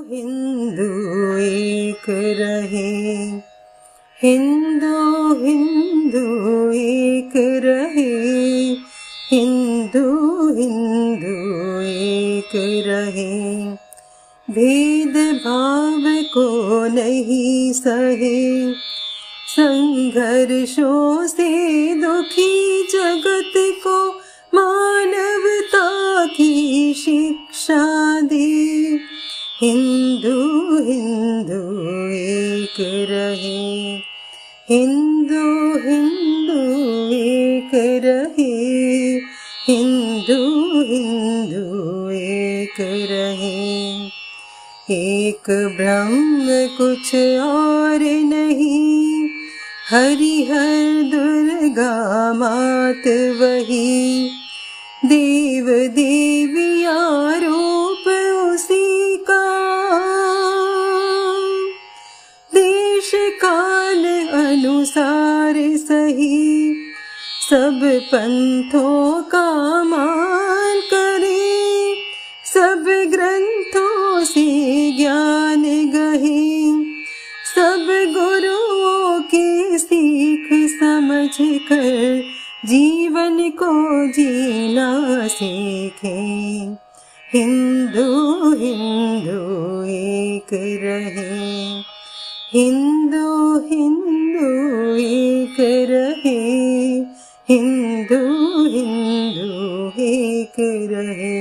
हिंदू एक रहे, हिंदू हिंदू एक रहे, हिंदू हिंदू एक रहे। भेद भाव को नहीं सहे, संघर्षों से दुखी जगत को मानवता की शिक्षा दे। हिंदू हिंदू एक रहे, हिंदू हिंदू एक रहे, हिंदू हिंदू एक रहे। एक ब्रह्म कुछ और नहीं, हरिहर दुर्गा मात वही, देव देविया रूप उसी का। देश काल अनुसार सही, सब पंथों का मान करे, सब ग्रंथों से ज्ञान गहे, सब गुरुओं की सीख समझ कर जीवन को जीना सीखे। हिंदू हिंदू एक रहे, हिंदू हिंदू एक रहे, हिंदू हिंदू एक रहे।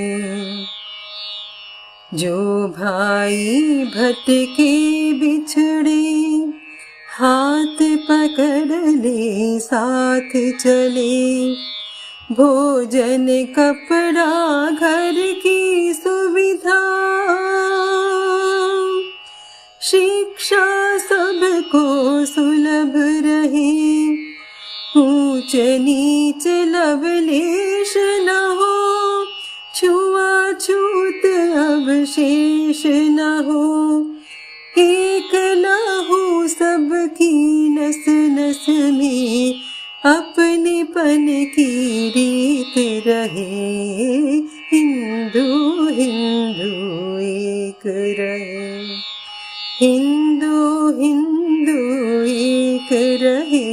जो भाई भटके बिछड़े, हाथ पकड़ ले साथ चले, भोजन कपड़ा घर की सुविधा, शिक्षा सबको सुलभ रहे, ऊंच नीच लवलेश न हो, छुआछूत अवशेष न हो, एक लहू सबकी नस नस में अपनेपन की रीत रहे। हिंदू हिंदू एक रहे, हिंदू हिंदू एक रहे,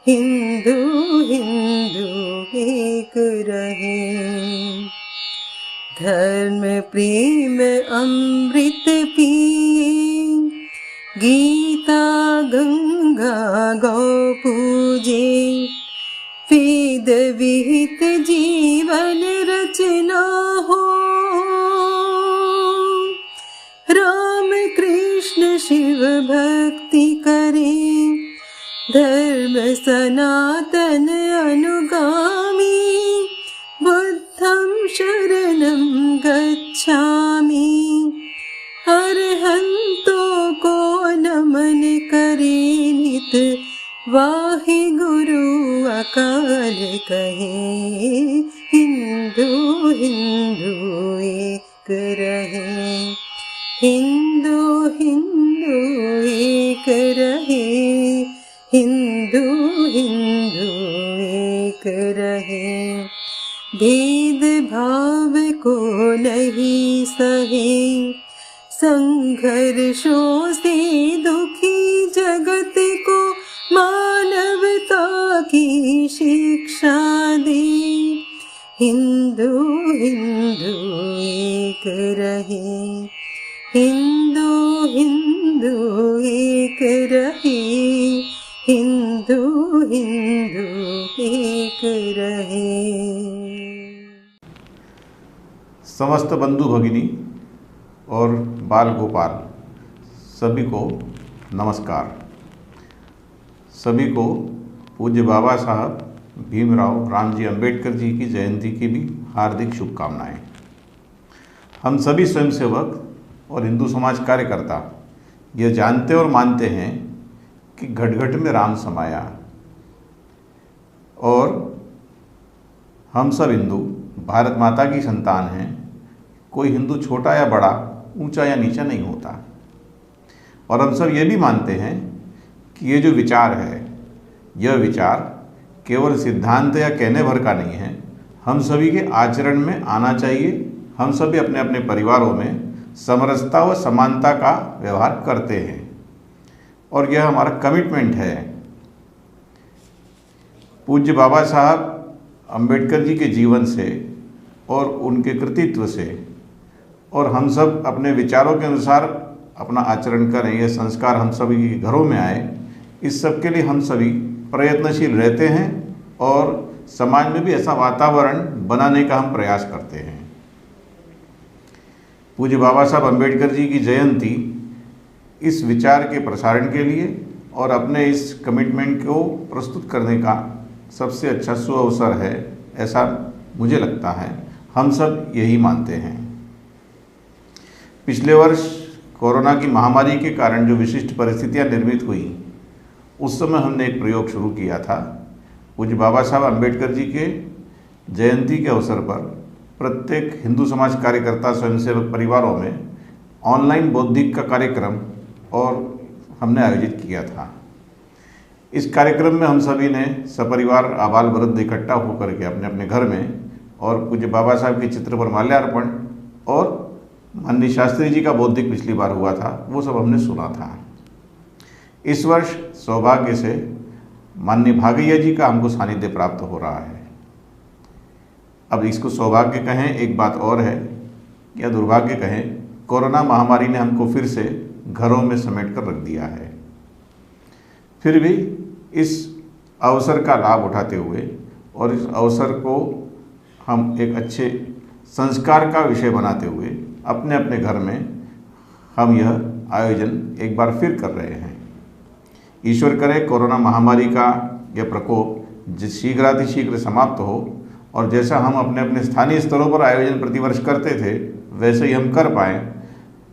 हिंदू हिंदू एक रहे। धर्म प्रेम अमृत पिए, गीता गंगा गौ पूजे, वेद विहित जीवन रचना हो, राम कृष्ण शिव भक्ति करे, धर्म सनातन अनुगामी, बुद्धं शरणं गच्छामि, अरहंतों को नमन करे नित, वाहे गुरु अकाल कहे। हिंदू हिंदू एक रहे, हिंदू हिंदू एक रहे, हिंदू हिंदू एक रहे। भेद भाव को नहीं सहे, संघर्षों से दुखी जगत को मानवता की शिक्षा दे। हिंदू हिंदू एक रहे, हिंदू हिंदू एक रहे, हिंदू हिंदू एक रहे। समस्त बंधु भगिनी और बाल गोपाल सभी को नमस्कार। सभी को पूज्य बाबा साहब भीमराव रामजी अंबेडकर जी की जयंती की भी हार्दिक शुभकामनाएं। हम सभी स्वयंसेवक और हिंदू समाज कार्यकर्ता यह जानते और मानते हैं कि घट घट में राम समाया, और हम सब हिंदू भारत माता की संतान हैं। कोई हिंदू छोटा या बड़ा, ऊंचा या नीचा नहीं होता। और हम सब ये भी मानते हैं कि ये जो विचार है, यह विचार केवल सिद्धांत या कहने भर का नहीं है, हम सभी के आचरण में आना चाहिए। हम सभी अपने अपने परिवारों में समरसता व समानता का व्यवहार करते हैं और यह हमारा कमिटमेंट है। पूज्य बाबा साहब अंबेडकर जी के जीवन से और उनके कृतित्व से और हम सब अपने विचारों के अनुसार अपना आचरण करें, यह संस्कार हम सभी के घरों में आए, इस सब के लिए हम सभी प्रयत्नशील रहते हैं और समाज में भी ऐसा वातावरण बनाने का हम प्रयास करते हैं। पूज्य बाबा साहब अंबेडकर जी की जयंती इस विचार के प्रसारण के लिए और अपने इस कमिटमेंट को प्रस्तुत करने का सबसे अच्छा सुअवसर है, ऐसा मुझे लगता है। हम सब यही मानते हैं। पिछले वर्ष कोरोना की महामारी के कारण जो विशिष्ट परिस्थितियां निर्मित हुई, उस समय हमने एक प्रयोग शुरू किया था। पूज्य बाबा साहब अंबेडकर जी के जयंती के अवसर पर प्रत्येक हिंदू समाज कार्यकर्ता स्वयंसेवक परिवारों में ऑनलाइन बौद्धिक का कार्यक्रम और हमने आयोजित किया था। इस कार्यक्रम में हम सभी ने सपरिवार आबाल वृद्ध इकट्ठा होकर के अपने अपने घर में और पूज्य बाबा साहब के चित्र पर माल्यार्पण और माननीय शास्त्री जी का बौद्धिक पिछली बार हुआ था, वो सब हमने सुना था। इस वर्ष सौभाग्य से माननीय भागैया जी का हमको सानिध्य प्राप्त हो रहा है। अब इसको सौभाग्य कहें एक बात और है, या दुर्भाग्य कहें, कोरोना महामारी ने हमको फिर से घरों में समेट कर रख दिया है। फिर भी इस अवसर का लाभ उठाते हुए और इस अवसर को हम एक अच्छे संस्कार का विषय बनाते हुए अपने अपने घर में हम यह आयोजन एक बार फिर कर रहे हैं। ईश्वर करे कोरोना महामारी का यह प्रकोप शीघ्रातिशीघ्र समाप्त हो और जैसा हम अपने अपने स्थानीय स्तरों पर आयोजन प्रतिवर्ष करते थे वैसे ही हम कर पाएँ।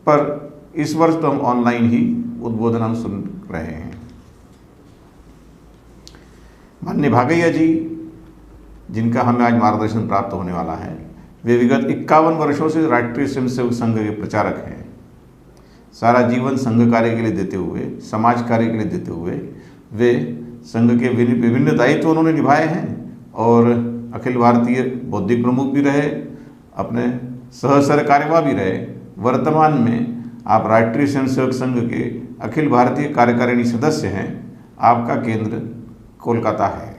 पर इस वर्ष तो हम ऑनलाइन ही उद्बोधन हम सुन रहे हैं। माननीय भागैया जी, जिनका हमें आज मार्गदर्शन प्राप्त होने वाला है, वे विगत 51 वर्षों से राष्ट्रीय स्वयंसेवक संघ के प्रचारक हैं। सारा जीवन संघ कार्य के लिए देते हुए, समाज कार्य के लिए देते हुए वे संघ के विभिन्न दायित्व उन्होंने निभाए हैं और अखिल भारतीय बौद्धिक प्रमुख भी रहे, अपने सहसर कार्यवाह भी रहे। वर्तमान में आप राष्ट्रीय स्वयंसेवक संघ के अखिल भारतीय कार्यकारिणी सदस्य हैं। आपका केंद्र कोलकाता है।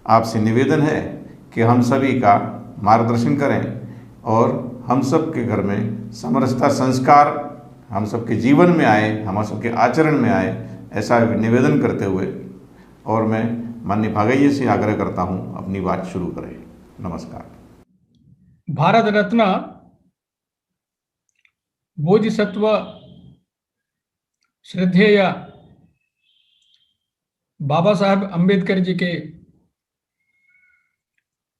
आपसे निवेदन है कि हम सभी का मार्गदर्शन करें और हम सब के घर में समरसता संस्कार हम सबके जीवन में आए, हम सबके आचरण में आए, ऐसा निवेदन करते हुए और मैं माननीय भागैया से आग्रह करता हूं अपनी बात शुरू करें। नमस्कार। भारत रत्न बोधिसत्व श्रद्धेय बाबा साहब अंबेडकर जी के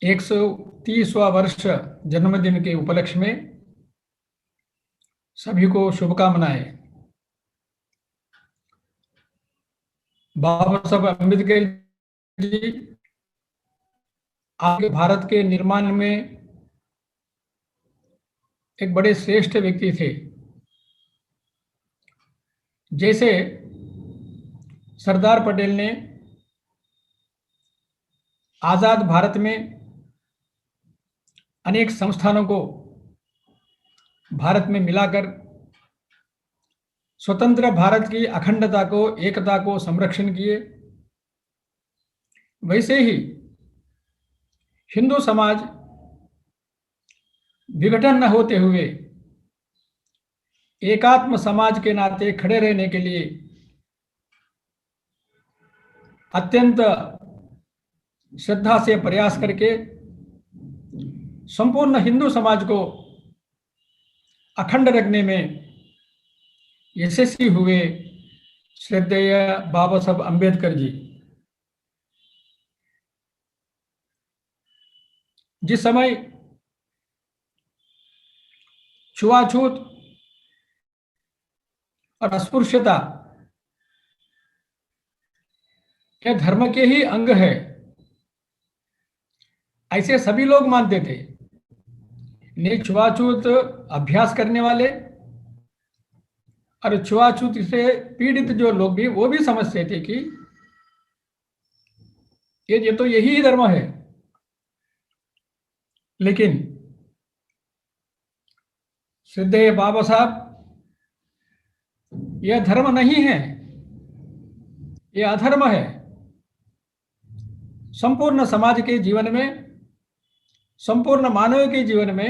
130वां वर्ष जन्मदिन के उपलक्ष्य में सभी को शुभकामनाएं। बाबा साहब अंबेडकर जी आगे भारत के निर्माण में एक बड़े श्रेष्ठ व्यक्ति थे। जैसे सरदार पटेल ने आजाद भारत में अनेक संस्थानों को भारत में मिलाकर स्वतंत्र भारत की अखंडता को, एकता को संरक्षण किए, वैसे ही हिंदू समाज विघटन न होते हुए एकात्म समाज के नाते खड़े रहने के लिए अत्यंत श्रद्धा से प्रयास करके संपूर्ण हिंदू समाज को अखंड रखने में यशस्वी हुए श्रद्धेय बाबा साहब अंबेडकर जी। जिस समय छुआछूत और अस्पृश्यता यह धर्म के ही अंग है, ऐसे सभी लोग मानते थे। ने छुआछूत अभ्यास करने वाले और छुआछूत से पीड़ित जो लोग भी, वो भी समझते थे कि ये तो यही धर्म है। लेकिन श्रद्धेय बाबा साहब, यह धर्म नहीं है, यह अधर्म है। संपूर्ण समाज के जीवन में, संपूर्ण मानव के जीवन में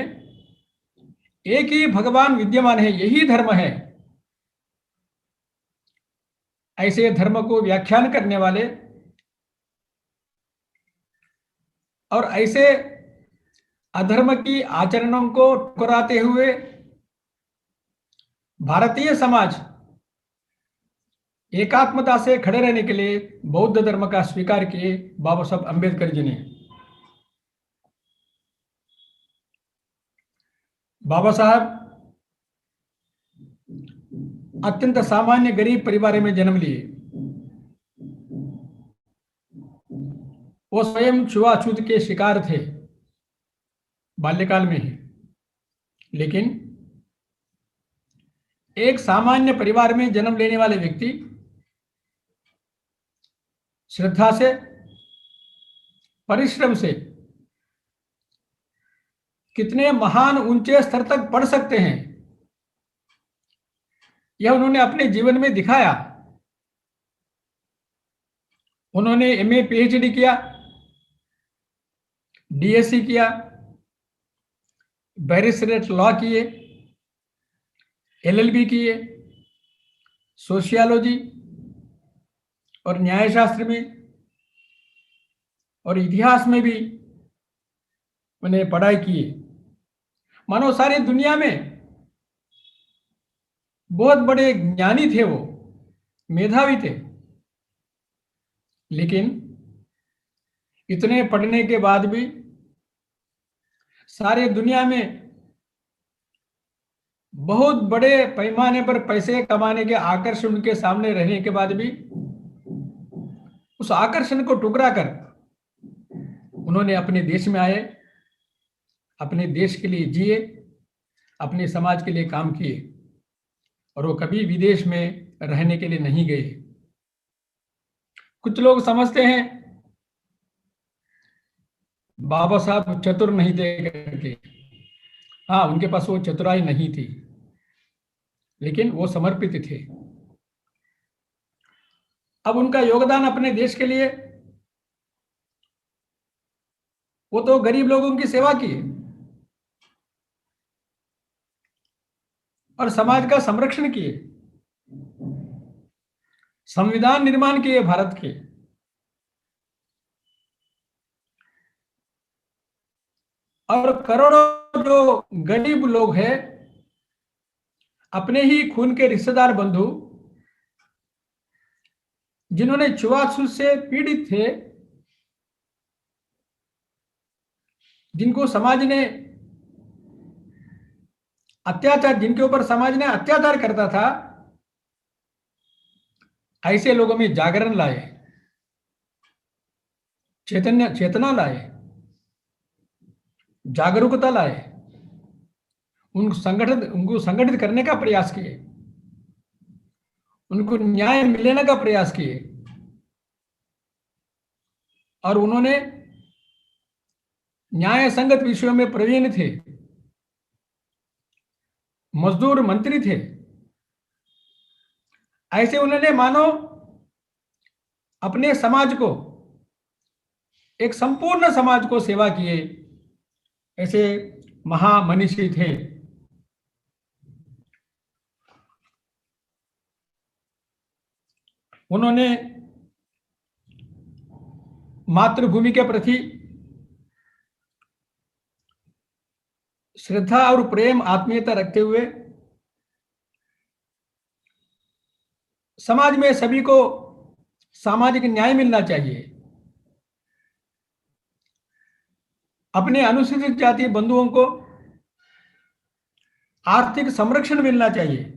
एक ही भगवान विद्यमान है, यही धर्म है। ऐसे धर्म को व्याख्यान करने वाले और ऐसे अधर्म की आचरणों को ठुकराते हुए भारतीय समाज एकात्मता से खड़े रहने के लिए बौद्ध धर्म का स्वीकार किए बाबा साहब अंबेडकर जी ने। बाबा साहब अत्यंत सामान्य गरीब परिवार में जन्म लिए। वो स्वयं छुआछूत के शिकार थे बाल्यकाल में ही, लेकिन एक सामान्य परिवार में जन्म लेने वाले व्यक्ति श्रद्धा से, परिश्रम से कितने महान ऊंचे स्तर तक बढ़ सकते हैं, यह उन्होंने अपने जीवन में दिखाया। उन्होंने एमए पीएचडी किया, डीएससी किया, बैरिस्टरेट लॉ किए, एलएलबी किए, सोशियोलॉजी और न्यायशास्त्र में और इतिहास में भी उन्हें पढ़ाई की। मानो सारी दुनिया में बहुत बड़े ज्ञानी थे, वो मेधावी थे, लेकिन इतने पढ़ने के बाद भी सारी दुनिया में बहुत बड़े पैमाने पर पैसे कमाने के आकर्षण उनके सामने रहने के बाद भी उस आकर्षण को ठुकरा कर उन्होंने अपने देश में आए, अपने देश के लिए जिए, अपने समाज के लिए काम किए और वो कभी विदेश में रहने के लिए नहीं गए। कुछ लोग समझते हैं बाबा साहब चतुर नहीं थे करके। हाँ, उनके पास वो चतुराई नहीं थी, लेकिन वो समर्पित थे। अब उनका योगदान अपने देश के लिए, वो तो गरीब लोगों की सेवा की और समाज का संरक्षण किए, संविधान निर्माण किए भारत के। और करोड़ों जो गरीब लोग हैं, अपने ही खून के रिश्तेदार बंधु जिन्होंने छुआछूत से पीड़ित थे, जिनको समाज ने अत्याचार, जिनके ऊपर समाज ने अत्याचार करता था, ऐसे लोगों में जागरण लाए, चेतना लाए, जागरूकता लाए, उनको संगठित करने का प्रयास किए, उनको न्याय मिलने का प्रयास किए। और उन्होंने न्याय संगत विषयों में प्रवीण थे, मजदूर मंत्री थे। ऐसे उन्होंने मानो अपने समाज को, एक संपूर्ण समाज को सेवा किए, ऐसे महामनीषी थे। उन्होंने मातृभूमि के प्रति श्रद्धा और प्रेम, आत्मीयता रखते हुए समाज में सभी को सामाजिक न्याय मिलना चाहिए, अपने अनुसूचित जाति बंधुओं को आर्थिक संरक्षण मिलना चाहिए,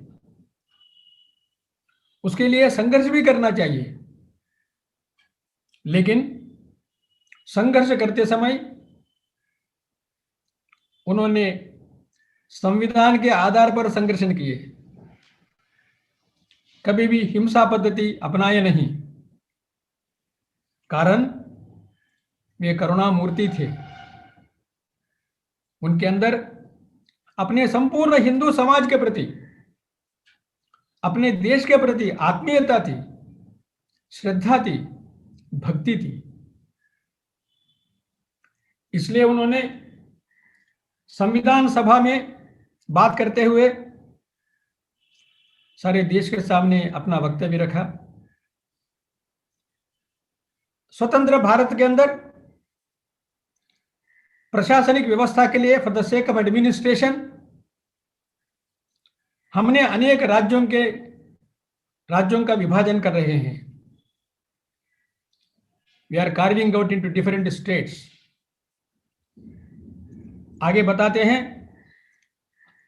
उसके लिए संघर्ष भी करना चाहिए। लेकिन संघर्ष करते समय उन्होंने संविधान के आधार पर संघर्ष किए, कभी भी हिंसा पद्धति अपनाए नहीं। कारण वे करुणा मूर्ति थे, उनके अंदर अपने संपूर्ण हिंदू समाज के प्रति, अपने देश के प्रति आत्मीयता थी, श्रद्धा थी, भक्ति थी। इसलिए उन्होंने संविधान सभा में बात करते हुए सारे देश के सामने अपना वक्तव्य रखा। स्वतंत्र भारत के अंदर प्रशासनिक व्यवस्था के लिए, for the sake of administration, हमने अनेक राज्यों का विभाजन कर रहे हैं। We are carving out into different states. आगे बताते हैं,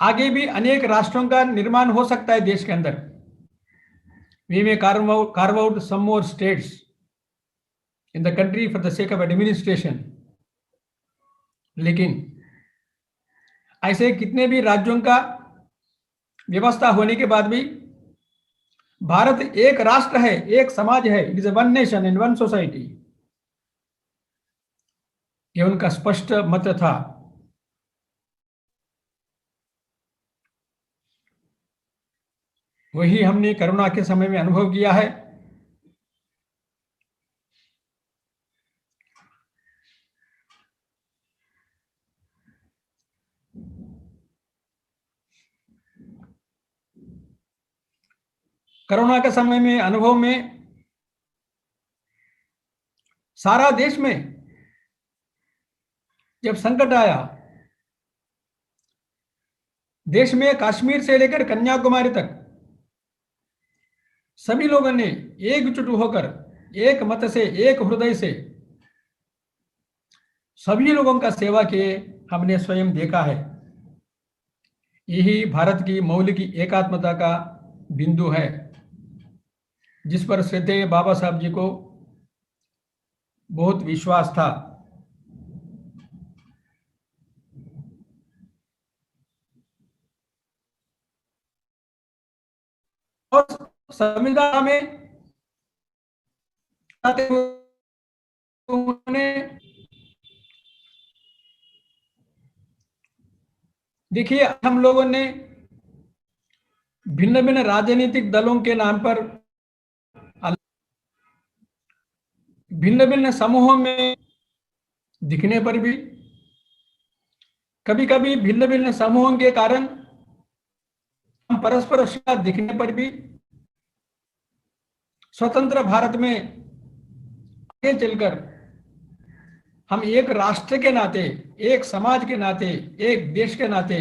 आगे भी अनेक राष्ट्रों का निर्माण हो सकता है देश के अंदर। We may carve out some more states in the country for the sake of administration. लेकिन ऐसे कितने भी राज्यों का व्यवस्था होने के बाद भी भारत एक राष्ट्र है, एक समाज है। It is one nation and one society. यह उनका स्पष्ट मत था। वही हमने कोरोना के समय में अनुभव किया है। कोरोना के समय में अनुभव में सारा देश में जब संकट आया, देश में कश्मीर से लेकर कन्याकुमारी तक सभी लोगों ने एकजुट होकर, एक मत से, एक हृदय से सभी लोगों का सेवा किए हमने स्वयं देखा है। यही भारत की मौलिक एकात्मता का बिंदु है, जिस पर श्रद्धेय बाबा साहब जी को बहुत विश्वास था। और संविधान में उन्होंने देखिए, हम लोगों ने भिन्न भिन्न राजनीतिक दलों के नाम पर, भिन्न भिन्न समूहों में दिखने पर भी, कभी कभी भिन्न भिन्न समूहों के कारण हम परस्पर दिखने पर भी स्वतंत्र भारत में आगे चलकर हम एक राष्ट्र के नाते, एक समाज के नाते, एक देश के नाते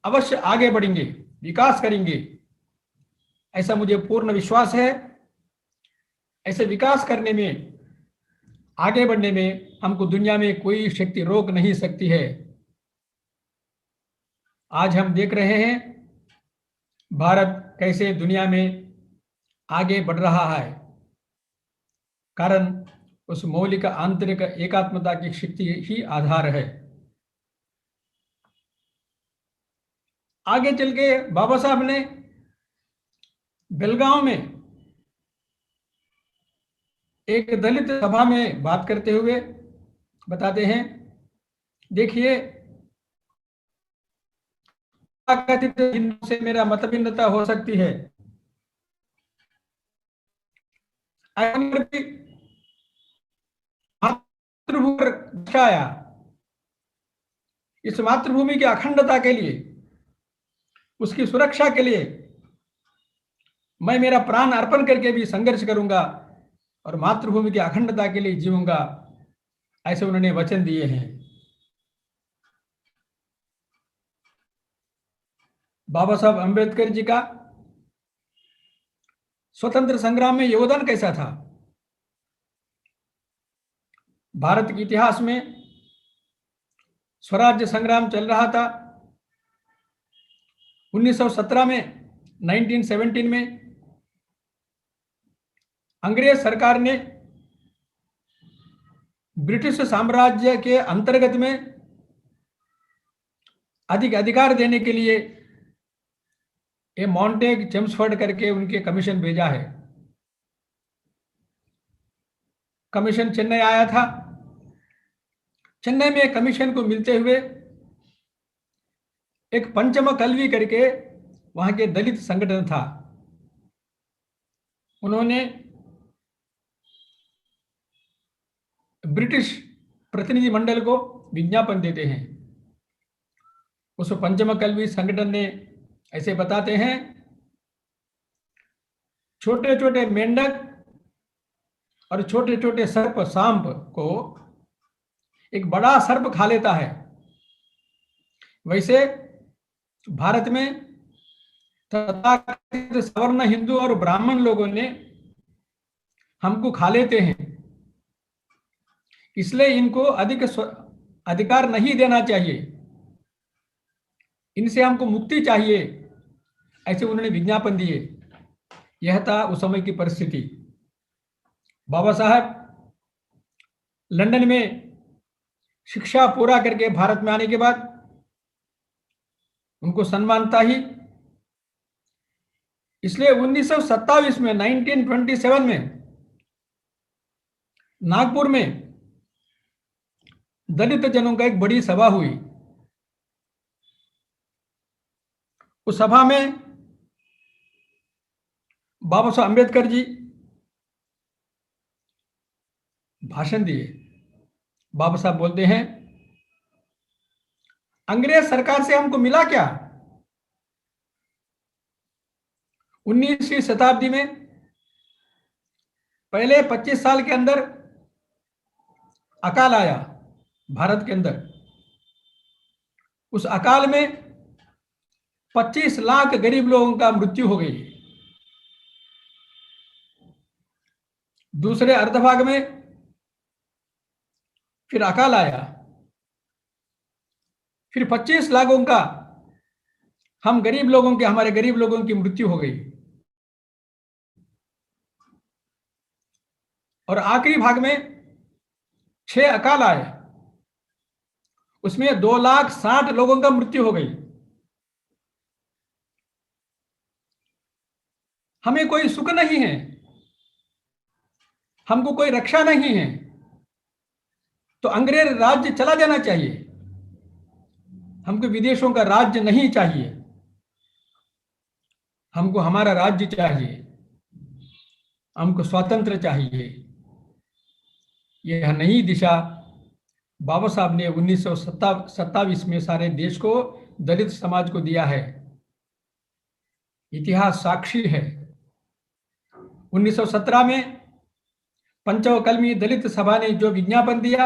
अवश्य आगे बढ़ेंगे, विकास करेंगे। ऐसा मुझे पूर्ण विश्वास है। ऐसे विकास करने में, आगे बढ़ने में हमको दुनिया में कोई शक्ति रोक नहीं सकती है। आज हम देख रहे हैं भारत कैसे दुनिया में आगे बढ़ रहा है, कारण उस मौलिक आंतरिक एकात्मता की शक्ति ही आधार है। आगे चल के बाबा साहब ने बेलगांव में एक दलित सभा में बात करते हुए बताते हैं, देखिए, कथित हिंदू से मेरा मतभिन्नता हो सकती है, मातृभूमि आया, इस मातृभूमि की अखंडता के लिए, उसकी सुरक्षा के लिए मैं मेरा प्राण अर्पण करके भी संघर्ष करूंगा और मातृभूमि की अखंडता के लिए जीऊंगा, ऐसे उन्होंने वचन दिए हैं। बाबा साहब अंबेडकर जी का स्वतंत्र संग्राम में योगदान कैसा था? भारत के इतिहास में स्वराज्य संग्राम चल रहा था। 1917 में, 1917 में अंग्रेज सरकार ने ब्रिटिश साम्राज्य के अंतर्गत में अधिक अधिकार देने के लिए ये मॉन्टेग चेम्सफोर्ड करके उनके कमीशन भेजा है। कमीशन चेन्नई आया था। चेन्नई में कमीशन को मिलते हुए एक पंचम कल्वी करके वहां के दलित संगठन था। उन्होंने ब्रिटिश प्रतिनिधि मंडल को विज्ञापन देते हैं। उस पंचम कल्वी संगठन ने ऐसे बताते हैं, छोटे छोटे मेंढक और छोटे छोटे सर्प सांप को एक बड़ा सर्प खा लेता है, वैसे भारत में तथाकथित सवर्ण हिंदू और ब्राह्मण लोगों ने हमको खा लेते हैं, इसलिए इनको अधिक अधिकार नहीं देना चाहिए, इनसे हमको मुक्ति चाहिए, ऐसे उन्होंने विज्ञापन दिए। यह था उस समय की परिस्थिति। बाबा साहब लंदन में शिक्षा पूरा करके भारत में आने के बाद उनको सम्मान था ही, इसलिए 1927 में 1927 में नागपुर में दलित जनों का एक बड़ी सभा हुई। उस सभा में बाबा साहब अम्बेडकर जी भाषण दिए। बाबा साहब बोलते हैं, अंग्रेज सरकार से हमको मिला क्या? 19वीं शताब्दी में पहले 25 साल के अंदर अकाल आया भारत के अंदर। उस अकाल में 25 लाख गरीब लोगों का मृत्यु हो गई। दूसरे अर्धभाग में फिर अकाल आया, फिर 25 लाखों का हमारे गरीब लोगों की मृत्यु हो गई। और आखिरी भाग में 6 अकाल आए, उसमें 2,60,000 लोगों का मृत्यु हो गई। हमें कोई सुख नहीं है, हमको कोई रक्षा नहीं है, तो अंग्रेज राज्य चला जाना चाहिए, हमको विदेशों का राज्य नहीं चाहिए, हमको हमारा राज्य चाहिए, हमको स्वतंत्र चाहिए। यह नई दिशा बाबा साहब ने 1927 में सारे देश को, दलित समाज को दिया है। इतिहास साक्षी है। 1917 में पंचकल्मी दलित सभा ने जो विज्ञापन दिया,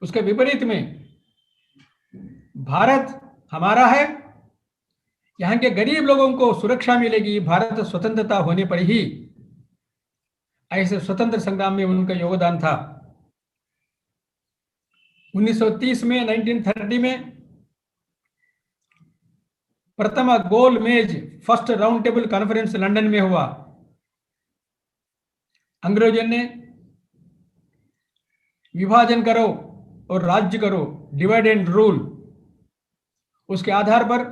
उसके विपरीत में भारत हमारा है, यहाँ के गरीब लोगों को सुरक्षा मिलेगी, भारत स्वतंत्रता होने पर ही, ऐसे स्वतंत्र संग्राम में उनका योगदान था। 1930 में 1930 में प्रथम गोल मेज first round table conference London में हुआ। अंग्रेजों ने विभाजन करो और राज्य करो, डिवाइड एंड रूल, उसके आधार पर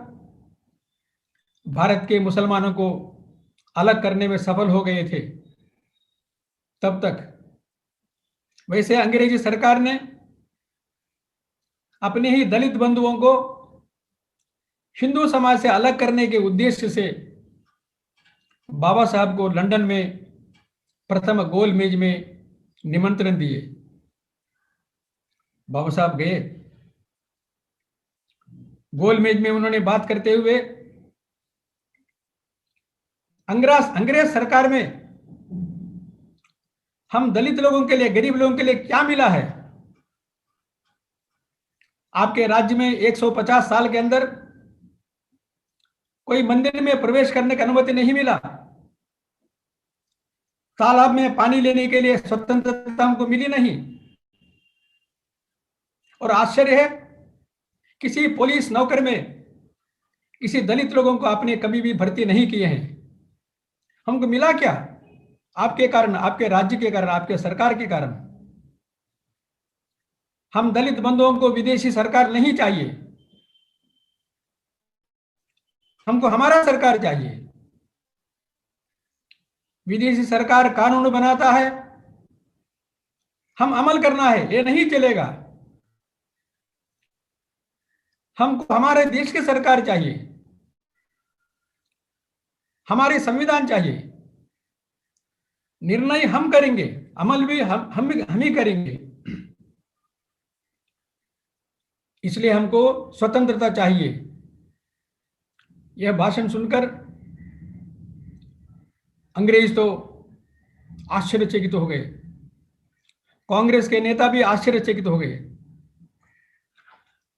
भारत के मुसलमानों को अलग करने में सफल हो गए थे तब तक। वैसे अंग्रेजी सरकार ने अपने ही दलित बंधुओं को हिंदू समाज से अलग करने के उद्देश्य से बाबा साहब को लंदन में प्रथम गोल मेज में निमंत्रण दिए। बाबा साहब गए, गोल मेज में उन्होंने बात करते हुए अंग्रेज सरकार में हम दलित लोगों के लिए, गरीब लोगों के लिए क्या मिला है? आपके राज्य में 150 साल के अंदर कोई मंदिर में प्रवेश करने की अनुमति नहीं मिला, तालाब में पानी लेने के लिए स्वतंत्रता हमको मिली नहीं। और आश्चर्य है, किसी पुलिस नौकर में किसी दलित लोगों को आपने कभी भी भर्ती नहीं किए हैं। हमको मिला क्या? आपके कारण, आपके राज्य के कारण, आपके सरकार के कारण। हम दलित बंधुओं को विदेशी सरकार नहीं चाहिए, हमको हमारा सरकार चाहिए। विदेशी सरकार कानून बनाता है, हम अमल करना है, ये नहीं चलेगा। हमको हमारे देश की सरकार चाहिए, हमारे संविधान चाहिए, निर्णय हम करेंगे, अमल भी हम ही करेंगे। इसलिए हमको स्वतंत्रता चाहिए। यह भाषण सुनकर अंग्रेज तो आश्चर्यचकित हो गए, कांग्रेस के नेता भी आश्चर्यचकित हो गए।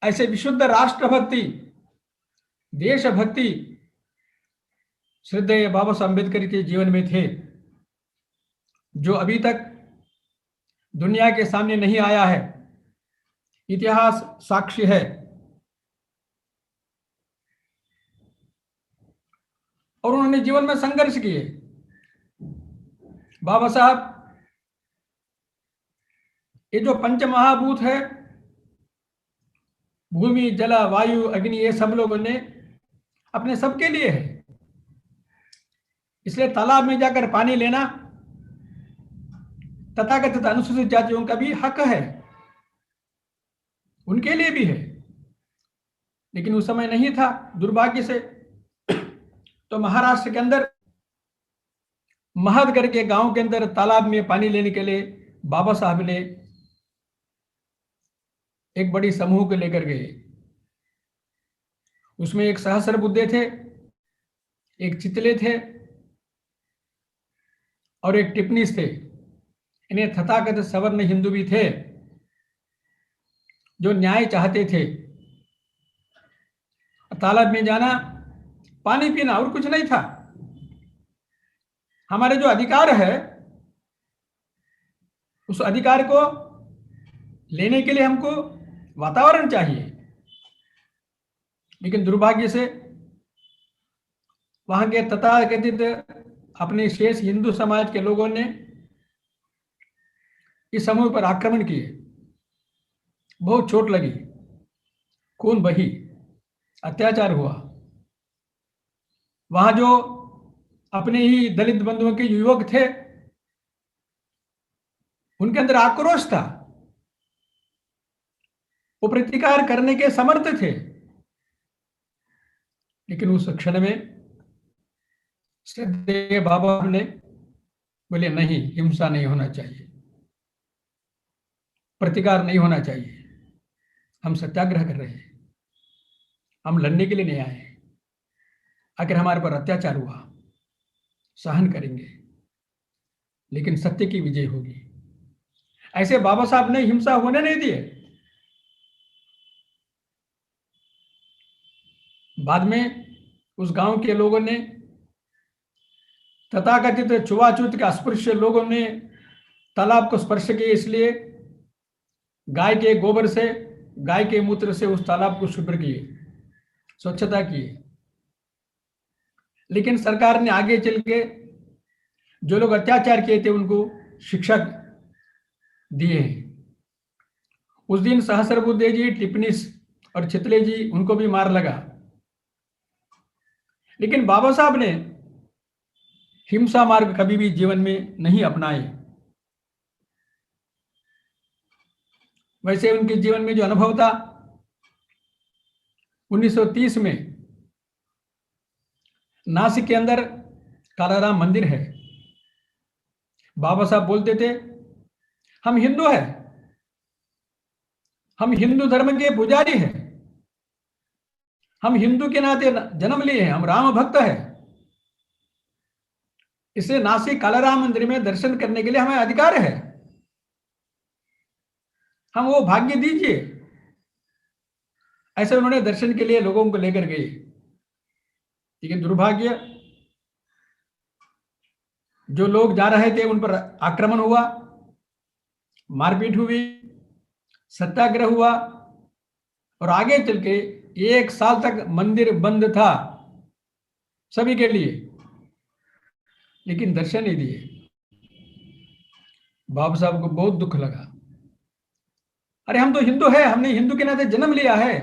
ऐसे विशुद्ध राष्ट्रभक्ति, देशभक्ति श्रद्धेय बाबा साहब अम्बेडकर के जीवन में थे, जो अभी तक दुनिया के सामने नहीं आया है। इतिहास साक्षी है। और उन्होंने जीवन में संघर्ष किए। बाबा साहब, ये जो पंच महाभूत है, भूमि, जल, वायु, अग्नि, ये सब लोगों ने अपने सबके लिए है। इसलिए तालाब में जाकर पानी लेना तथाकथित अनुसूचित जातियों का भी हक है, उनके लिए भी है। लेकिन उस समय नहीं था, दुर्भाग्य से। तो महाराष्ट्र के अंदर महदगढ़ के गांव के अंदर तालाब में पानी लेने के लिए बाबा साहब ने एक बड़ी समूह को लेकर गए। उसमें एक सहस्र बुद्धे थे, एक चितले थे और एक टिप्पणीस थे। इन्हें तथाकथित सवर्ण हिंदू भी थे, जो न्याय चाहते थे। तालाब में जाना, पानी पीना, और कुछ नहीं था। हमारे जो अधिकार है, उस अधिकार को लेने के लिए हमको वातावरण चाहिए। लेकिन दुर्भाग्य से वहां के तथाकथित अपने शेष हिंदू समाज के लोगों ने इस समूह पर आक्रमण किए। बहुत चोट लगी, खून बही, अत्याचार हुआ। वहां जो अपने ही दलित बंधुओं के युवक थे, उनके अंदर आक्रोश था, वो प्रतिकार करने के समर्थ थे। लेकिन उस क्षण में श्रद्धेय बाबा ने बोले, नहीं, हिंसा नहीं होना चाहिए, प्रतिकार नहीं होना चाहिए। हम सत्याग्रह कर रहे हैं, हम लड़ने के लिए नहीं आए हैं। आखिर हमारे पर अत्याचार हुआ, सहन करेंगे, लेकिन सत्य की विजय होगी। ऐसे बाबा साहब ने हिंसा होने नहीं दिए। बाद में उस गांव के लोगों ने, तथाकथित छुआछूत के अस्पृश्य लोगों ने तालाब को स्पर्श किया, इसलिए गाय के गोबर से, गाय के मूत्र से उस तालाब को शुभ्र किए, स्वच्छता किए। लेकिन सरकार ने आगे चल के जो लोग अत्याचार किए थे उनको शिक्षा दिए। उस दिन सहस्रबुद्धे जी, टिप्पणीस और चितले जी, उनको भी मार लगा। लेकिन बाबा साहब ने हिंसा मार्ग कभी भी जीवन में नहीं अपनाए। वैसे उनके जीवन में जो अनुभव था, 1930 में नासिक के अंदर कालाराम मंदिर है। बाबा साहब बोलते थे, हम हिंदू हैं, हम हिंदू धर्म के पुजारी हैं, हम हिंदू के नाते जन्म लिए हैं, हम राम भक्त हैं। इसलिए नासिक कालाराम मंदिर में दर्शन करने के लिए हमें अधिकार है, हम वो भाग्य दीजिए। ऐसे उन्होंने दर्शन के लिए लोगों को लेकर गए। लेकिन दुर्भाग्य, जो लोग जा रहे थे उन पर आक्रमण हुआ, मारपीट हुई, सत्याग्रह हुआ, और आगे चल के 1 साल तक मंदिर बंद था सभी के लिए, लेकिन दर्शन नहीं दिए। बाबा साहब को बहुत दुख लगा। अरे हम तो हिंदू है, हमने हिंदू के नाते जन्म लिया है,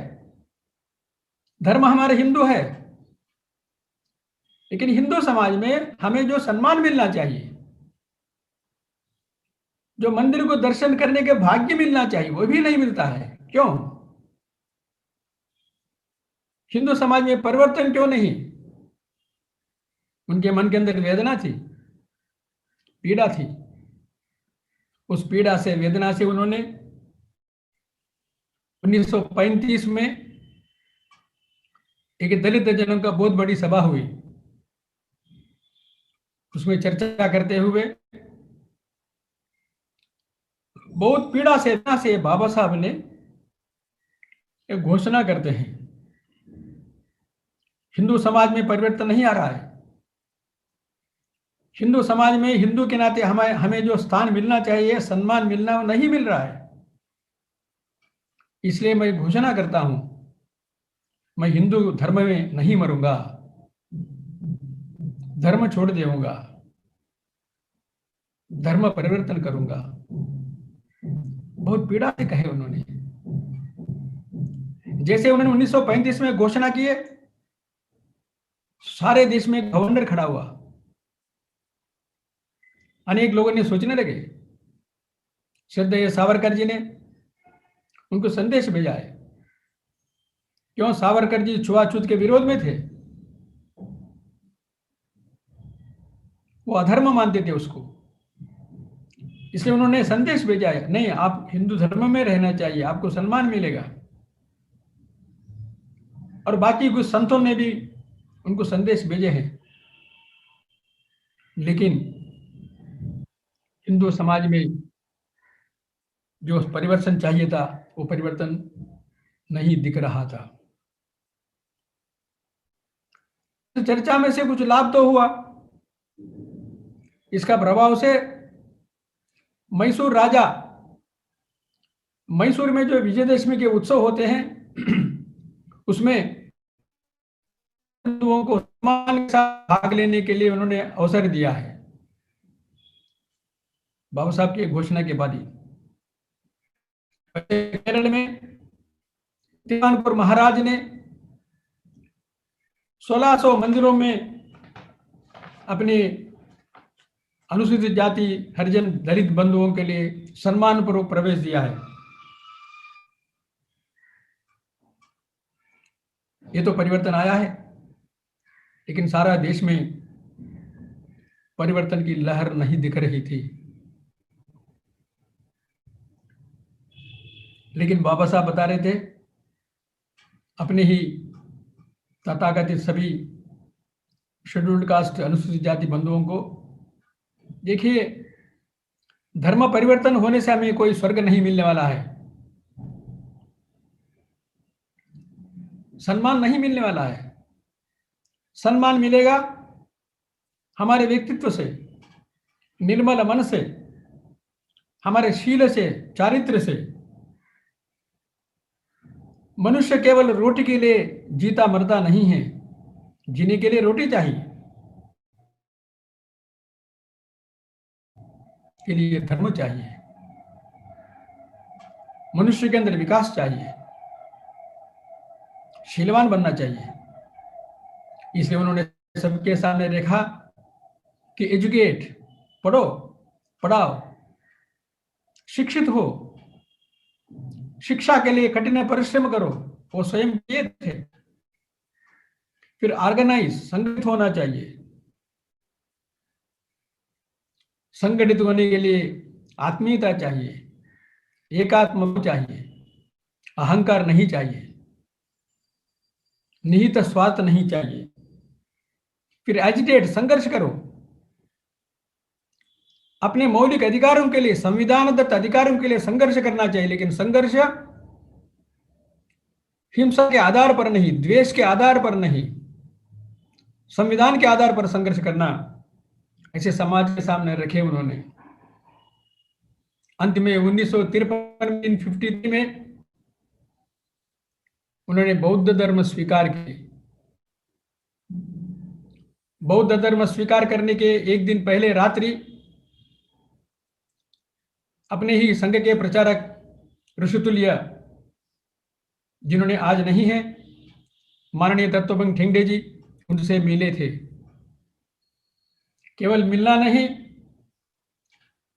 धर्म हमारे हिंदू है, लेकिन हिंदू समाज में हमें जो सम्मान मिलना चाहिए, जो मंदिर को दर्शन करने के भाग्य मिलना चाहिए, वो भी नहीं मिलता है। क्यों? हिंदू समाज में परिवर्तन क्यों नहीं? उनके मन के अंदर वेदना थी, पीड़ा थी। उस पीड़ा से, वेदना से उन्होंने 1935 में एक दलित जनों का बहुत बड़ी सभा हुई। उसमें चर्चा करते हुए बहुत पीड़ा से, वेदना से बाबा साहब ने एक घोषणा करते हैं, हिंदू समाज में परिवर्तन नहीं आ रहा है। हिंदू समाज में हिंदू के नाते हमें जो स्थान मिलना चाहिए, सम्मान मिलना, वो नहीं मिल रहा है। इसलिए मैं घोषणा करता हूं, मैं हिंदू धर्म में नहीं मरूंगा, धर्म छोड़ दूंगा, धर्म परिवर्तन करूंगा। बहुत पीड़ा से कहे उन्होंने। जैसे उन्होंने 1935 में घोषणा की, सारे देश में गवर्नर खड़ा हुआ। अनेक लोगों ने सोचने लगे, श्रद्धेय सावरकर जी ने उनको संदेश भेजा है। क्यों? सावरकर जी छुआछूत के विरोध में थे, वो अधर्म मानते थे उसको। इसलिए उन्होंने संदेश भेजा है, नहीं, आप हिंदू धर्म में रहना चाहिए, आपको सम्मान मिलेगा। और बाकी कुछ संतों ने भी उनको संदेश भेजे हैं। लेकिन हिंदू समाज में जो परिवर्तन चाहिए था, वो परिवर्तन नहीं दिख रहा था। चर्चा में से कुछ लाभ तो हुआ। इसका प्रभाव से मैसूर राजा, मैसूर में जो विजयदशमी के उत्सव होते हैं, उसमें हिंदुओं को सम्मान के साथ भाग लेने के लिए उन्होंने अवसर दिया है, बाबा साहब की घोषणा के बाद ही। केरल में तिरुवानपुर महाराज ने 1600 मंदिरों में अपने अनुसूचित जाति, हरिजन, दलित बंधुओं के लिए सम्मानपूर्वक प्रवेश दिया है। ये तो परिवर्तन आया है, लेकिन सारा देश में परिवर्तन की लहर नहीं दिख रही थी। लेकिन बाबा साहब बता रहे थे अपने ही तथाकथित सभी शेड्यूल्ड कास्ट, अनुसूचित जाति बंधुओं को, देखिए, धर्म परिवर्तन होने से हमें कोई स्वर्ग नहीं मिलने वाला है, सम्मान नहीं मिलने वाला है। सम्मान मिलेगा हमारे व्यक्तित्व से, निर्मल मन से, हमारे शील से, चारित्र से। मनुष्य केवल रोटी के लिए जीता मरता नहीं है, जीने के लिए रोटी चाहिए, के लिए धर्म चाहिए, मनुष्य के अंदर विकास चाहिए, शीलवान बनना चाहिए। इसलिए उन्होंने सबके सामने देखा कि एजुकेट, पढ़ो, पढ़ाओ, शिक्षित हो, शिक्षा के लिए कठिन परिश्रम करो, वो स्वयं किए थे। फिर ऑर्गेनाइज, संगठित होना चाहिए। संगठित होने के लिए आत्मीयता चाहिए, एकात्म चाहिए, अहंकार नहीं चाहिए, निहित स्वार्थ नहीं चाहिए। फिर एजिटेट, संघर्ष करो, अपने मौलिक अधिकारों के लिए, संविधान दत्त अधिकारों के लिए संघर्ष करना चाहिए। लेकिन संघर्ष हिंसा के आधार पर नहीं, द्वेष के आधार पर नहीं, संविधान के आधार पर संघर्ष करना, ऐसे समाज के सामने रखे उन्होंने। अंत में 1953 में उन्होंने बौद्ध धर्म स्वीकार किए। बौद्ध धर्म स्वीकार करने के एक दिन पहले रात्रि अपने ही संघ के प्रचारक ऋषितुल्य, जिन्होंने आज नहीं है, माननीय दत्तोपंत ठेंगड़े जी, उनसे मिले थे। केवल मिलना नहीं,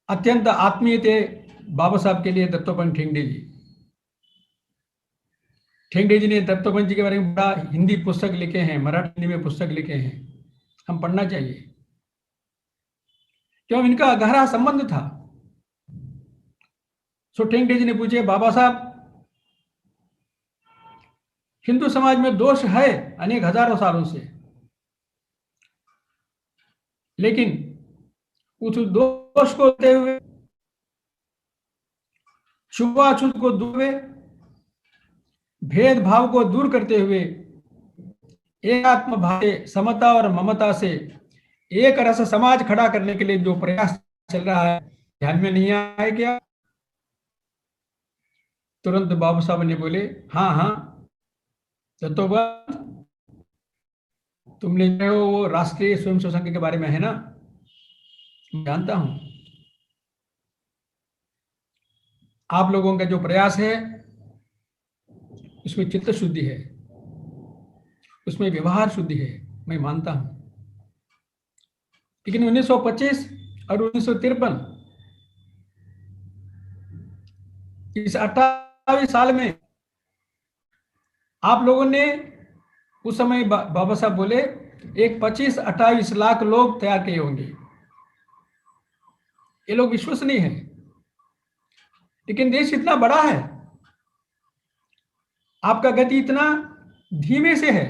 अत्यंत आत्मीय थे बाबा साहब के लिए दत्तोपंत ठेंगड़े जी। ठेंगड़ी जी ने दत्तोपंत जी के बारे में बड़ा हिंदी पुस्तक लिखे हैं, मराठी में पुस्तक लिखे हैं, हम पढ़ना चाहिए, क्यों? इनका गहरा संबंध था। सो ठेंगड़ी जी ने पूछे, बाबा साहब, हिंदू समाज में दोष है अनेक हजारों सालों से, लेकिन उस दोष को होते हुए, छुआछूत को दूर हुए, भेदभाव को दूर करते हुए, एकात्म भाव से, समता और ममता से एक रस समाज खड़ा करने के लिए जो प्रयास चल रहा है, ध्यान में नहीं आया क्या? तुरंत बाबा साहब ने बोले, हाँ हाँ दत्तोपंत, तुमने जो वो राष्ट्रीय स्वयंसेवक संघ के बारे में है ना, मैं जानता हूं। आप लोगों का जो प्रयास है उसमें चित्त शुद्धि है, उसमें व्यवहार शुद्धि है, मैं मानता हूं। लेकिन 1925 और 1953 इस 28 साल में आप लोगों ने, उस समय बाबा साहब बोले, एक 25-28 लाख लोग तैयार किए होंगे। ये लोग विश्वसनीय हैं, लेकिन देश इतना बड़ा है, आपका गति इतना धीमे से है,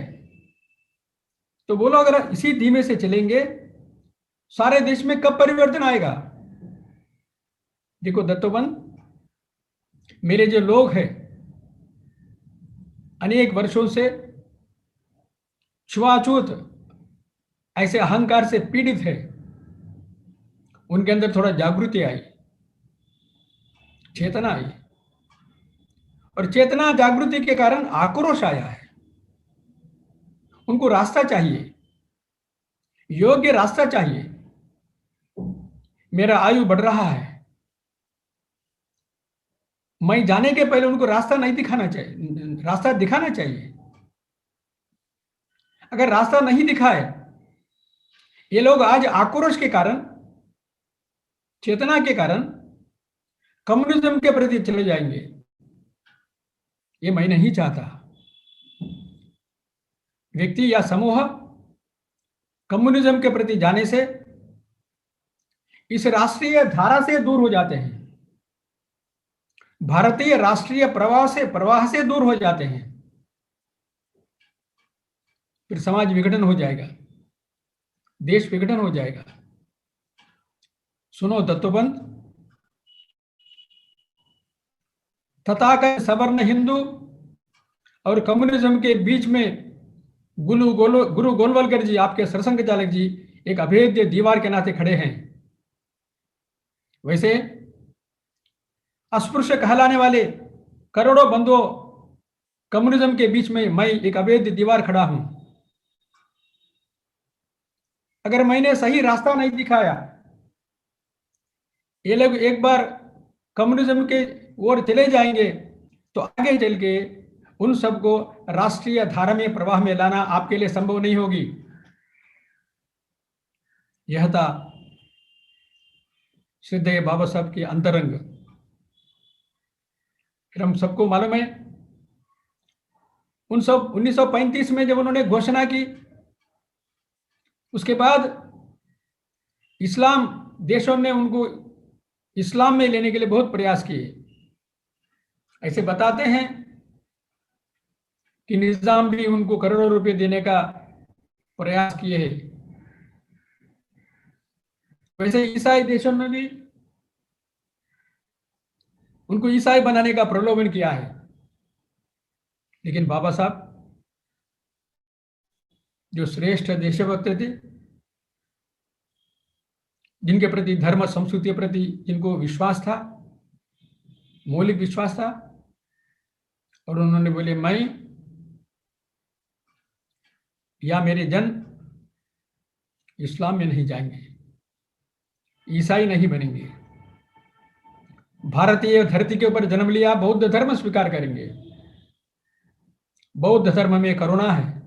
तो बोलो अगर इसी धीमे से चलेंगे सारे देश में कब परिवर्तन आएगा? देखो दत्तोपंत, मेरे जो लोग हैं अनेक वर्षों से छुआछूत ऐसे अहंकार से पीड़ित है, उनके अंदर थोड़ा जागृति आई, चेतना आई, और चेतना जागृति के कारण आक्रोश आया है। उनको रास्ता चाहिए, योग्य रास्ता चाहिए। मेरा आयु बढ़ रहा है, मैं जाने के पहले उनको रास्ता नहीं दिखाना चाहिए, रास्ता दिखाना चाहिए। अगर रास्ता नहीं दिखाए, ये लोग आज आक्रोश के कारण, चेतना के कारण कम्युनिज्म के प्रति चले जाएंगे। ये मैं नहीं चाहता। व्यक्ति या समूह कम्युनिज्म के प्रति जाने से इस राष्ट्रीय धारा से दूर हो जाते हैं, भारतीय राष्ट्रीय प्रवाह से दूर हो जाते हैं, फिर समाज विघटन हो जाएगा, देश विघटन हो जाएगा। सुनो दत्तोपंत, तथाकथित सवर्ण हिंदू और कम्युनिज्म के बीच में गुरु गोलवलकर जी, आपके सरसंघ चालक जी, एक अभेद्य दीवार के नाते खड़े हैं। वैसे अस्पृश्य कहलाने वाले करोड़ों बंधुओं कम्युनिज्म के बीच में मैं एक अभेद्य दीवार खड़ा हूं। अगर मैंने सही रास्ता नहीं दिखाया, ये लोग एक बार कम्युनिज्म के ओर चले जाएंगे, तो आगे चल के उन सबको राष्ट्रीय धारा में, प्रवाह में लाना आपके लिए संभव नहीं होगी। यह था श्रद्धेय बाबा साहब के अंतरंग। फिर हम सबको मालूम है, 1935 में जब उन्होंने घोषणा की, उसके बाद इस्लाम देशों ने उनको इस्लाम में लेने के लिए बहुत प्रयास किए। ऐसे बताते हैं कि निजाम भी उनको करोड़ों रुपए देने का प्रयास किए हैं। वैसे ईसाई देशों में भी उनको ईसाई बनाने का प्रलोभन किया है। लेकिन बाबा साहब जो श्रेष्ठ देशभक्त थे, जिनके प्रति धर्म संस्कृति के प्रति जिनको विश्वास था, मौलिक विश्वास था, और उन्होंने बोले मैं या मेरे जन इस्लाम में नहीं जाएंगे, ईसाई नहीं बनेंगे, भारतीय धरती के ऊपर जन्म लिया, बौद्ध धर्म स्वीकार करेंगे। बौद्ध धर्म में करुणा है,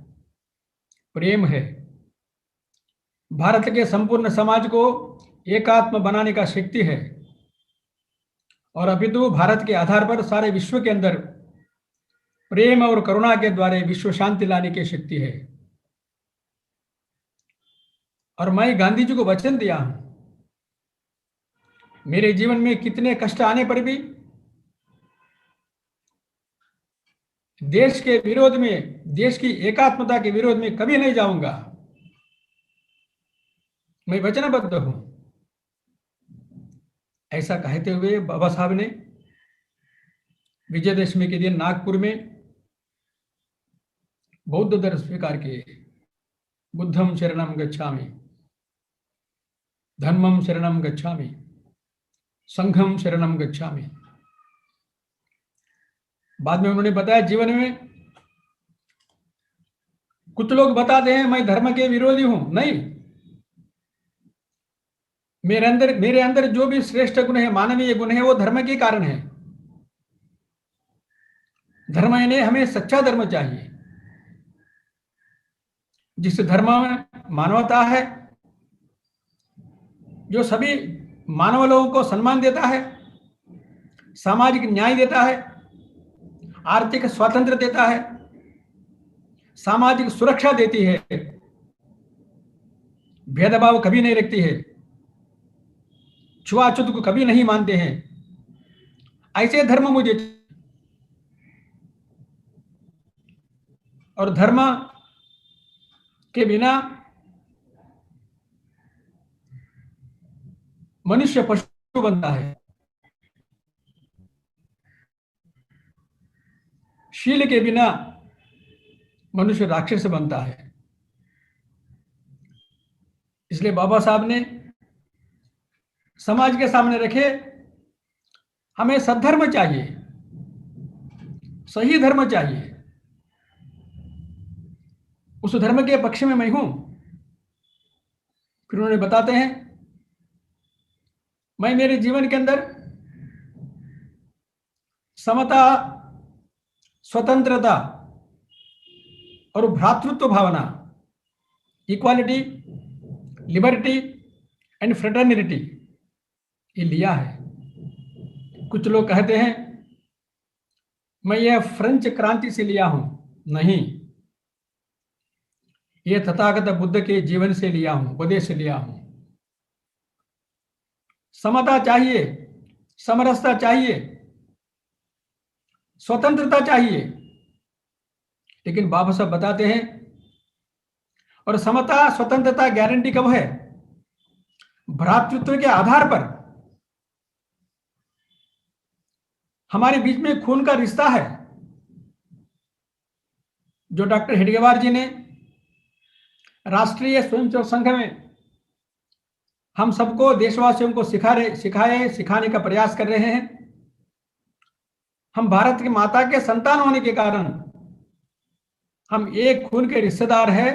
प्रेम है, भारत के संपूर्ण समाज को एकात्म बनाने का शक्ति है, और अभी तो भारत के आधार पर सारे विश्व के अंदर प्रेम और करुणा के द्वारा विश्व शांति लाने की शक्ति है। और मैं गांधी जी को वचन दिया हूं, मेरे जीवन में कितने कष्ट आने पर भी देश के विरोध में, देश की एकात्मता के विरोध में कभी नहीं जाऊंगा। मैं वचनबद्ध हूं। ऐसा कहते हुए बाबा साहब ने विजयदशमी के दिन नागपुर में बौद्ध धर्म स्वीकार किए। बुद्धम शरणम गच्छामि, धर्मम शरणम गच्छामि, संघम शरणम गच्छामि। बाद में उन्होंने बताया, जीवन में कुछ लोग बताते हैं मैं धर्म के विरोधी हूं। नहीं, मेरे अंदर जो भी श्रेष्ठ गुण है, मानवीय गुण है, वो धर्म के कारण है। धर्म यानी हमें सच्चा धर्म चाहिए, जिस धर्म में मानवता है, जो सभी मानव लोगों को सम्मान देता है, सामाजिक न्याय देता है, आर्थिक स्वातंत्र्य देता है, सामाजिक सुरक्षा देती है, भेदभाव कभी नहीं रखती है, छुआछूत को कभी नहीं मानते हैं। ऐसे धर्म मुझे, और धर्म के बिना मनुष्य पशु बनता है, शील के बिना मनुष्य राक्षस बनता है। इसलिए बाबा साहब ने समाज के सामने रखे, हमें सद्धर्म चाहिए, सही धर्म चाहिए। उस धर्म के पक्ष में मैं हूं। फिर उन्होंने बताते हैं, मैं मेरे जीवन के अंदर समता, स्वतंत्रता और भ्रातृत्व भावना, इक्वालिटी, लिबर्टी एंड फ्रेटर्निटी, ये लिया है। कुछ लोग कहते हैं मैं यह फ्रेंच क्रांति से लिया हूं। नहीं, यह तथागत बुद्ध के जीवन से लिया हूं, उपदेश से लिया हूं। समता चाहिए, समरसता चाहिए, स्वतंत्रता चाहिए, लेकिन बाबा साहब बताते हैं, और समता स्वतंत्रता गारंटी कब है? भ्रातृत्व के आधार पर। हमारे बीच में खून का रिश्ता है, जो डॉक्टर हेडगेवार जी ने राष्ट्रीय स्वयंसेवक संघ में हम सबको, देशवासियों को सिखाने का प्रयास कर रहे हैं। हम भारत की माता के संतान होने के कारण हम एक खून के रिश्तेदार हैं।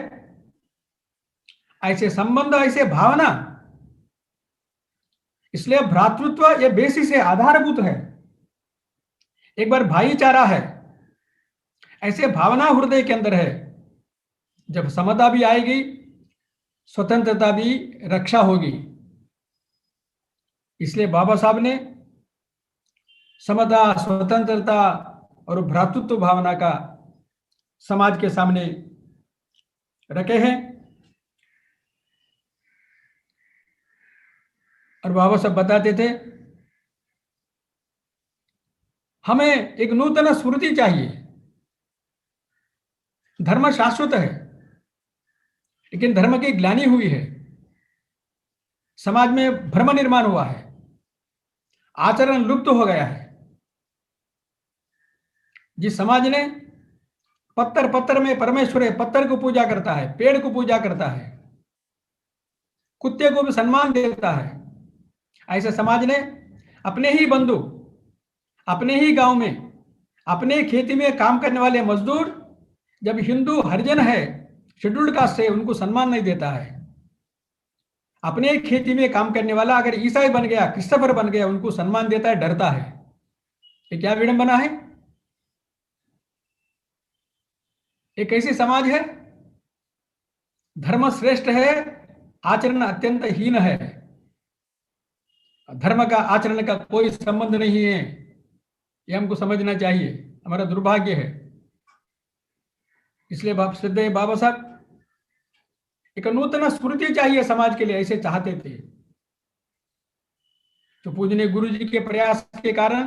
ऐसे संबंध, ऐसे भावना, इसलिए भ्रातृत्व ये बेसिस है, आधारभूत है। एक बार भाईचारा है, ऐसे भावना हृदय के अंदर है। जब समता भी आएगी, स्वतंत्रता भी रक्षा होगी। इसलिए बाबा साहब ने समता, स्वतंत्रता और भ्रातृत्व भावना का समाज के सामने रखे हैं। और बाबा साहब बताते थे, हमें एक नूतन स्मृति चाहिए। धर्म शाश्वत है, लेकिन धर्म की ग्लानि हुई है, समाज में भ्रम निर्माण हुआ है, आचरण लुप्त हो गया है। जिस समाज ने पत्थर में परमेश्वर है, पत्थर को पूजा करता है, पेड़ को पूजा करता है, कुत्ते को भी सम्मान देता है, ऐसे समाज ने अपने ही बंधु, अपने ही गांव में, अपने खेती में काम करने वाले मजदूर, जब हिंदू हरिजन है, शेड्यूल्ड कास्ट है, उनको सम्मान नहीं देता है। अपने खेती में काम करने वाला अगर ईसाई बन गया, क्रिस्टोफर बन गया, उनको सम्मान देता है, डरता है। ये क्या विडंबना है? एक ऐसी समाज है, धर्म श्रेष्ठ है, आचरण अत्यंत हीन है। धर्म का आचरण का कोई संबंध नहीं है, ये हमको समझना चाहिए। हमारा दुर्भाग्य है। इसलिए श्रद्धेय बाबा साहब एक नूतन स्फूर्ति चाहिए समाज के लिए, ऐसे चाहते थे। तो पूजनीय गुरु जी के प्रयास के कारण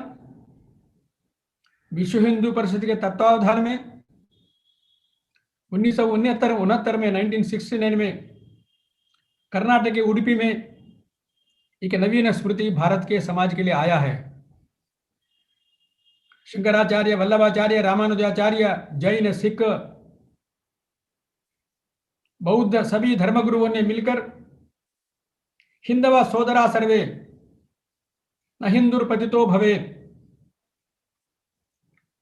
विश्व हिंदू परिषद के तत्वावधान में 1969 में 1969 में कर्नाटक के उडुपी में एक नवीन स्मृति भारत के समाज के लिए आया है। शंकराचार्य, वल्लभाचार्य, रामानुजाचार्य, जैन, सिख, बौद्ध सभी धर्मगुरुओं ने मिलकर हिंदव सोदरा सर्वे न हिंदुर्पतितो भवेत्,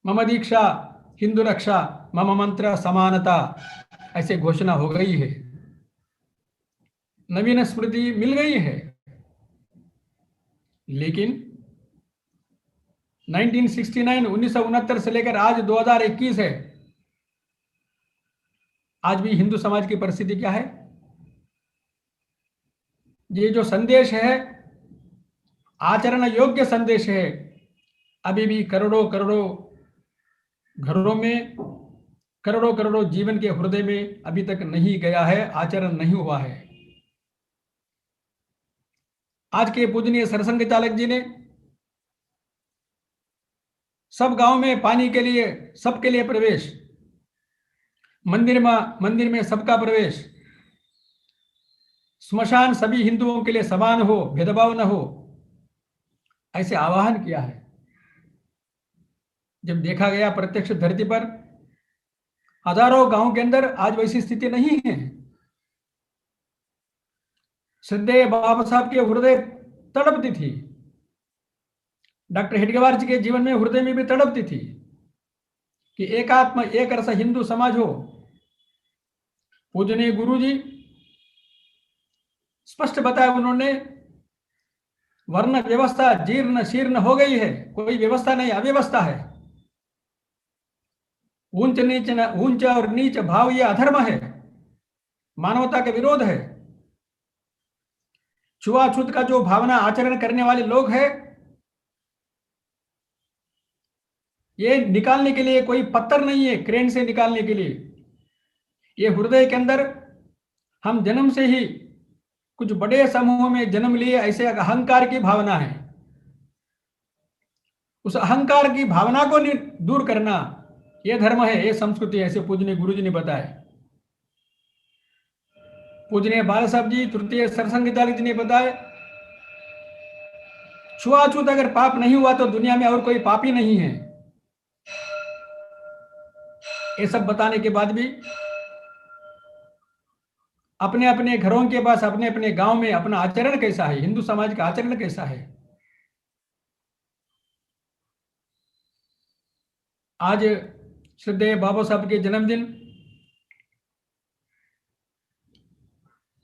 मम दीक्षा हिंदू रक्षा, मम मंत्र समानता, ऐसे घोषणा हो गई है। नवीन स्मृति मिल गई है। लेकिन 1969 से लेकर आज 2021 है, आज भी हिंदू समाज की परिस्थिति क्या है? ये जो संदेश है, आचरण योग्य संदेश है, अभी भी करोड़ों करोड़ों घरों में, करोड़ों करोड़ों जीवन के हृदय में अभी तक नहीं गया है, आचरण नहीं हुआ है। आज के पूजनीय सरसंघ चालक जी ने सब गांव में पानी के लिए सबके लिए प्रवेश, मंदिर में सबका प्रवेश, स्मशान सभी हिंदुओं के लिए समान हो, भेदभाव न हो, ऐसे आह्वान किया है। जब देखा गया प्रत्यक्ष धरती पर हजारों गांव के अंदर आज वैसी स्थिति नहीं है। श्रद्धेय बाबा साहब के हृदय तड़पती थी, डॉक्टर हेडगेवार जी के जीवन में हृदय में भी तड़पती थी कि एकात्म एक रस हिंदू समाज हो। पूजनीय गुरु जी स्पष्ट बताया उन्होंने, वर्ण व्यवस्था जीर्ण शीर्ण हो गई है, कोई व्यवस्था नहीं, अव्यवस्था है। ऊंच और नीच भाव ये अधर्म है, मानवता के विरोध है। छुआछूत का जो भावना आचरण करने वाले लोग हैं, ये निकालने के लिए कोई पत्थर नहीं है क्रेन से निकालने के लिए। ये हृदय के अंदर हम जन्म से ही कुछ बड़े समूह में जन्म लिए, ऐसे अहंकार की भावना है। उस अहंकार की भावना को दूर करना यह धर्म है, यह संस्कृति है, ऐसे पूजनीय गुरु जी ने बताया। पूजनीय बाल साहब जी तृतीय सरसंघ चालक जी ने बताया, छुआछूत अगर पाप नहीं हुआ तो दुनिया में और कोई पाप ही नहीं है। ये सब बताने के बाद भी अपने अपने घरों के पास, अपने अपने गांव में अपना आचरण कैसा है, हिंदू समाज का आचरण कैसा है। आज श्रद्धेय बाबा साहब के जन्मदिन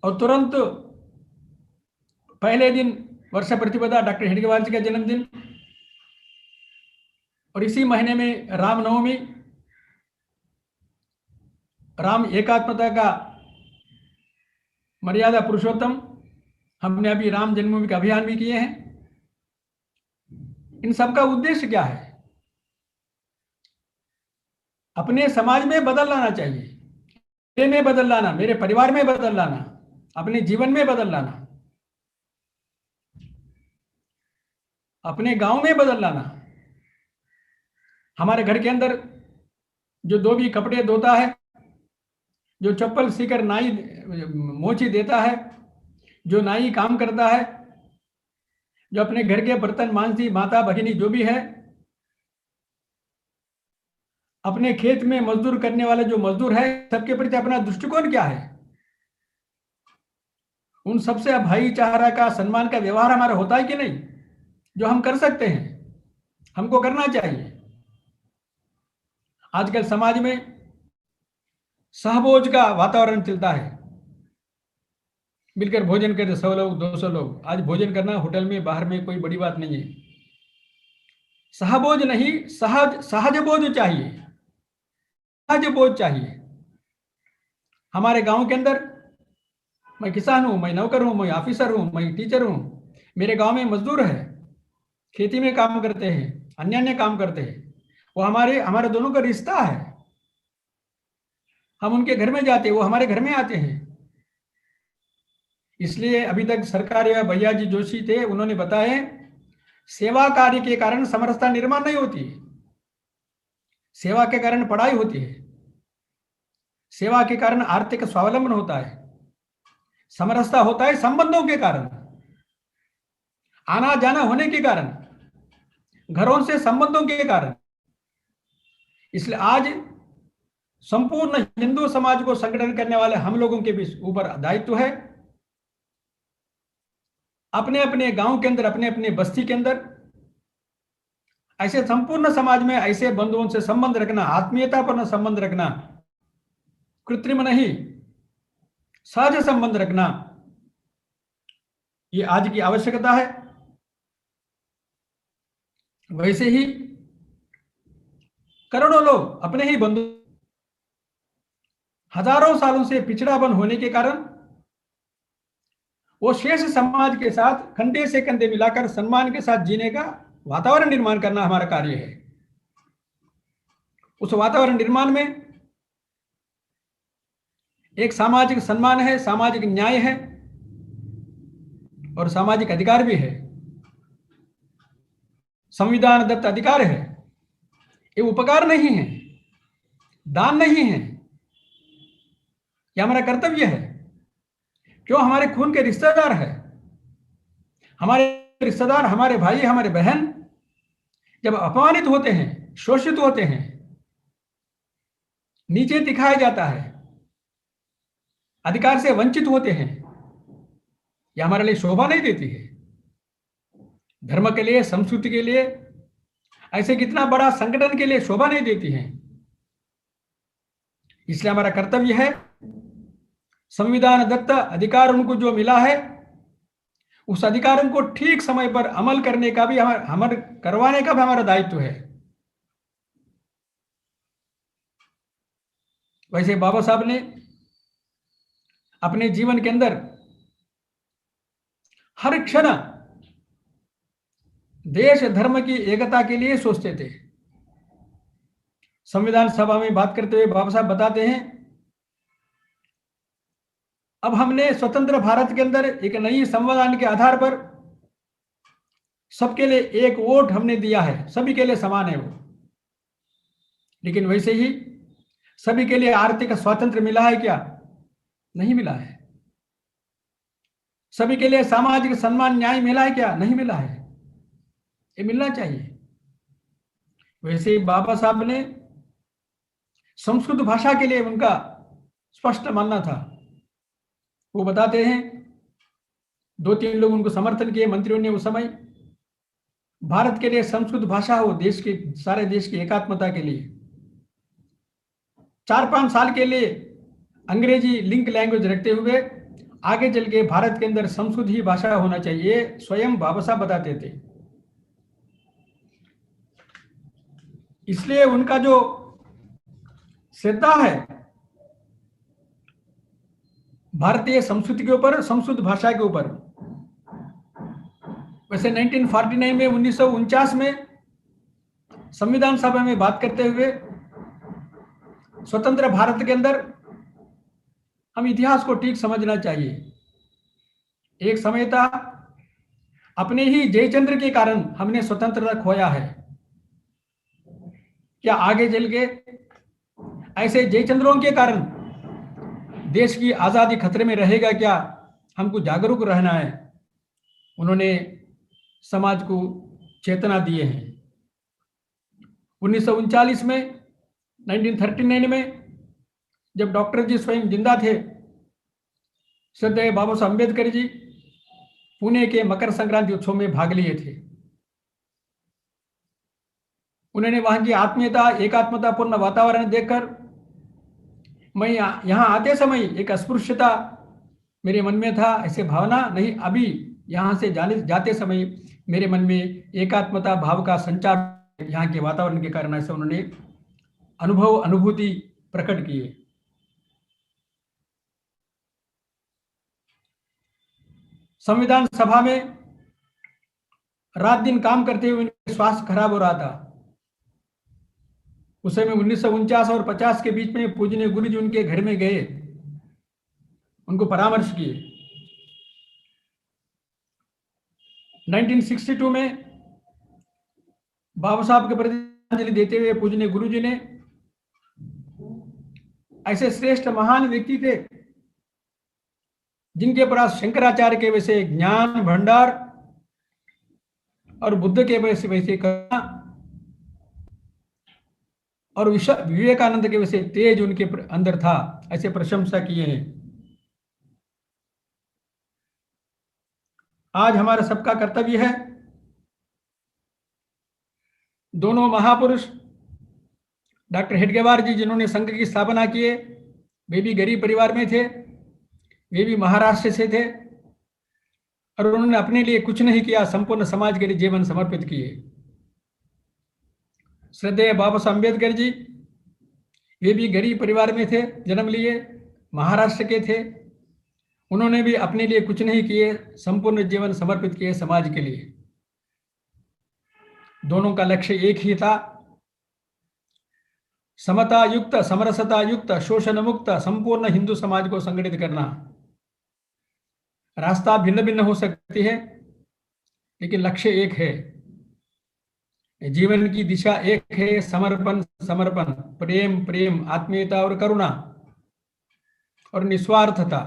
और तुरंत पहले दिन वर्ष प्रतिपदा डॉक्टर हेडगेवार जी का जन्मदिन, और इसी महीने में रामनवमी, राम एकात्मता का मर्यादा पुरुषोत्तम, हमने अभी राम जन्मभूमि का अभियान भी किए हैं। इन सबका उद्देश्य क्या है? अपने समाज में बदल लाना चाहिए, मेरे में बदल लाना, मेरे परिवार में बदल लाना, अपने जीवन में बदल लाना, अपने गांव में बदल लाना। हमारे घर के अंदर जो धोबी कपड़े धोता है, जो चप्पल सीकर नाई मोची देता है, जो नाई काम करता है, जो अपने घर के बर्तन मांझती माता भगिनी जो भी है, अपने खेत में मजदूर करने वाले जो मजदूर है, सबके प्रति अपना दृष्टिकोण क्या है? उन सबसे भाईचारा का, सम्मान का व्यवहार हमारा होता है कि नहीं? जो हम कर सकते हैं, हमको करना चाहिए। आजकल समाज में सहभोज का वातावरण चलता है, मिलकर भोजन करते 100 लोग 200 लोग। आज भोजन करना होटल में बाहर में कोई बड़ी बात नहीं है। सहभोज नहीं, सहज बोझ चाहिए, सहज बोझ चाहिए। हमारे गांव के अंदर, मैं किसान हूं, मैं नौकर हूं, मैं ऑफिसर हूं, मैं टीचर हूं, मेरे गांव में मजदूर है, खेती में काम करते हैं, अन्य अन्य काम करते हैं, वो हमारे दोनों का रिश्ता है। हम उनके घर में जाते हैं, वो हमारे घर में आते हैं। इसलिए अभी तक सरकार या भैया जी जोशी थे, उन्होंने बताया सेवा कार्य के कारण समरसता निर्माण नहीं होती है, सेवा के कारण पढ़ाई होती है, सेवा के कारण आर्थिक स्वावलंबन होता है, समरसता होता है संबंधों के कारण, आना जाना होने के कारण, घरों से संबंधों के कारण। इसलिए आज संपूर्ण हिंदू समाज को संगठन करने वाले हम लोगों के भी ऊपर दायित्व है, अपने अपने गांव के अंदर, अपने अपने बस्ती के अंदर ऐसे संपूर्ण समाज में ऐसे बंधुओं से संबंध रखना, आत्मीयतापूर्ण संबंध रखना, कृत्रिम नहीं सहज संबंध रखना, ये आज की आवश्यकता है। वैसे ही करोड़ों लोग अपने ही बंधु हजारों सालों से पिछड़ापन होने के कारण वो शेष समाज के साथ कंधे से कंधे मिलाकर सम्मान के साथ जीने का वातावरण निर्माण करना हमारा कार्य है। उस वातावरण निर्माण में एक सामाजिक सम्मान है, सामाजिक न्याय है और सामाजिक अधिकार भी है, संविधान दत्त अधिकार है। ये उपकार नहीं है, दान नहीं है, यह हमारा कर्तव्य है। क्यों? हमारे खून के रिश्तेदार है, हमारे रिश्तेदार, हमारे भाई, हमारे बहन जब अपमानित होते हैं, शोषित होते हैं, नीचे दिखाया जाता है, अधिकार से वंचित होते हैं, यह हमारे लिए शोभा नहीं देती है। धर्म के लिए, संस्कृति के लिए, ऐसे कितना बड़ा संगठन के लिए शोभा नहीं देती है। इसलिए हमारा कर्तव्य है, संविधान दत्त अधिकार उनको जो मिला है, उस अधिकारों को ठीक समय पर अमल करने का भी हमारे करवाने का भी हमारा दायित्व है। वैसे बाबा साहब ने अपने जीवन के अंदर हर क्षण देश धर्म की एकता के लिए सोचते थे। संविधान सभा में बात करते हुए बाबा साहब बताते हैं, अब हमने स्वतंत्र भारत के अंदर एक नई संविधान के आधार पर सबके लिए एक वोट हमने दिया है, सभी के लिए समान है वो। लेकिन वैसे ही सभी के लिए आर्थिक स्वातंत्र्य मिला है क्या? नहीं मिला है। सभी के लिए सामाजिक सम्मान न्याय मिला है क्या? नहीं मिला है। ये मिलना चाहिए। वैसे ही बाबा साहब ने संस्कृत भाषा के लिए उनका स्पष्ट मानना था। वो बताते हैं, 2-3 लोग उनको समर्थन किए मंत्रियों ने उस समय। भारत के लिए संस्कृत भाषा हो, देश के सारे देश की एकात्मता के लिए। 4-5 साल के लिए अंग्रेजी लिंक लैंग्वेज रखते हुए आगे चल के भारत के अंदर संस्कृत ही भाषा होना चाहिए, स्वयं बाबा साहब बताते थे। इसलिए उनका जो श्रद्धा है भारतीय संस्कृति के ऊपर, संस्कृत भाषा के ऊपर। वैसे 1949 में 1949 में संविधान सभा में बात करते हुए स्वतंत्र भारत के अंदर हम इतिहास को ठीक समझना चाहिए। एक समय था, अपने ही जयचंद्र के कारण हमने स्वतंत्रता खोया है। क्या आगे चल के ऐसे जयचंद्रों के कारण देश की आजादी खतरे में रहेगा क्या? हमको जागरूक रहना है। उन्होंने समाज को चेतना दिए हैं। 1939 में, 1939 में जब डॉक्टर जी स्वयं जिंदा थे, श्रद्धेय बाबा साहब अम्बेडकर जी पुणे के मकर संक्रांति उत्सव में भाग लिए थे। उन्होंने वहां की आत्मीयता, एकात्मतापूर्ण वातावरण देखकर मैं यहाँ आते समय एक अस्पृश्यता मेरे मन में था, ऐसे भावना नहीं, अभी यहाँ से जाते समय मेरे मन में एकात्मता भाव का संचार यहाँ के वातावरण के कारण ऐसे उन्होंने अनुभूति प्रकट किए। संविधान सभा में रात दिन काम करते हुए उनका स्वास्थ्य खराब हो रहा था। उस समय 1949 और 50 के बीच में पूजनीय गुरु जी उनके घर में गए, उनको परामर्श किए। 1962 में बाबा साहब के प्रति श्रद्धांजलि देते हुए पूजनीय गुरु जी ने, ऐसे श्रेष्ठ महान व्यक्ति थे जिनके पास शंकराचार्य के वैसे ज्ञान भंडार और बुद्ध के वैसे करुणा और विवेकानंद के वैसे तेज उनके अंदर था, ऐसे प्रशंसा किए हैं। आज हमारा सबका कर्तव्य है, दोनों महापुरुष डॉक्टर हेडगेवार जी जिन्होंने संघ की स्थापना की है, वे भी गरीब परिवार में थे, वे भी महाराष्ट्र से थे और उन्होंने अपने लिए कुछ नहीं किया, संपूर्ण समाज के लिए जीवन समर्पित किए। श्रद्धेय बाबा साहब अम्बेडकर जी, वे भी गरीब परिवार में थे, जन्म लिए, महाराष्ट्र के थे, उन्होंने भी अपने लिए कुछ नहीं किए, संपूर्ण जीवन समर्पित किए समाज के लिए। दोनों का लक्ष्य एक ही था, समता युक्त, समरसता युक्त, शोषण मुक्त संपूर्ण हिंदू समाज को संगठित करना। रास्ता भिन्न भिन्न हो सकती है, लेकिन लक्ष्य एक है, जीवन की दिशा एक है, समर्पण समर्पण, प्रेम प्रेम, आत्मीयता और करुणा और निस्वार्थता।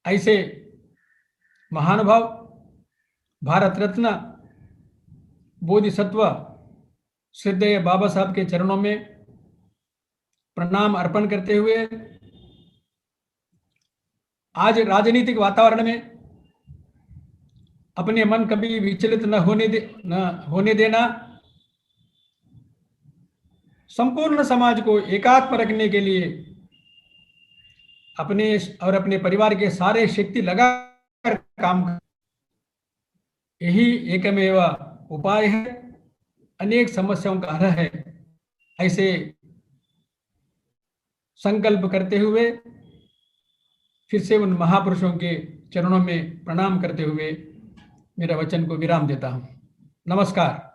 ऐसे महानुभाव, भारत रत्न बोधिसत्व श्रद्धेय बाबा साहब के चरणों में प्रणाम अर्पण करते हुए आज राजनीतिक वातावरण में अपने मन कभी विचलित न होने देना, संपूर्ण समाज को एकात्म रखने के लिए अपने और अपने परिवार के सारे शक्ति लगाकर काम कर, यही एकमेव उपाय है, अनेक समस्याओं का हल है। ऐसे संकल्प करते हुए फिर से उन महापुरुषों के चरणों में प्रणाम करते हुए मेरा वचन को विराम देता हूं। नमस्कार।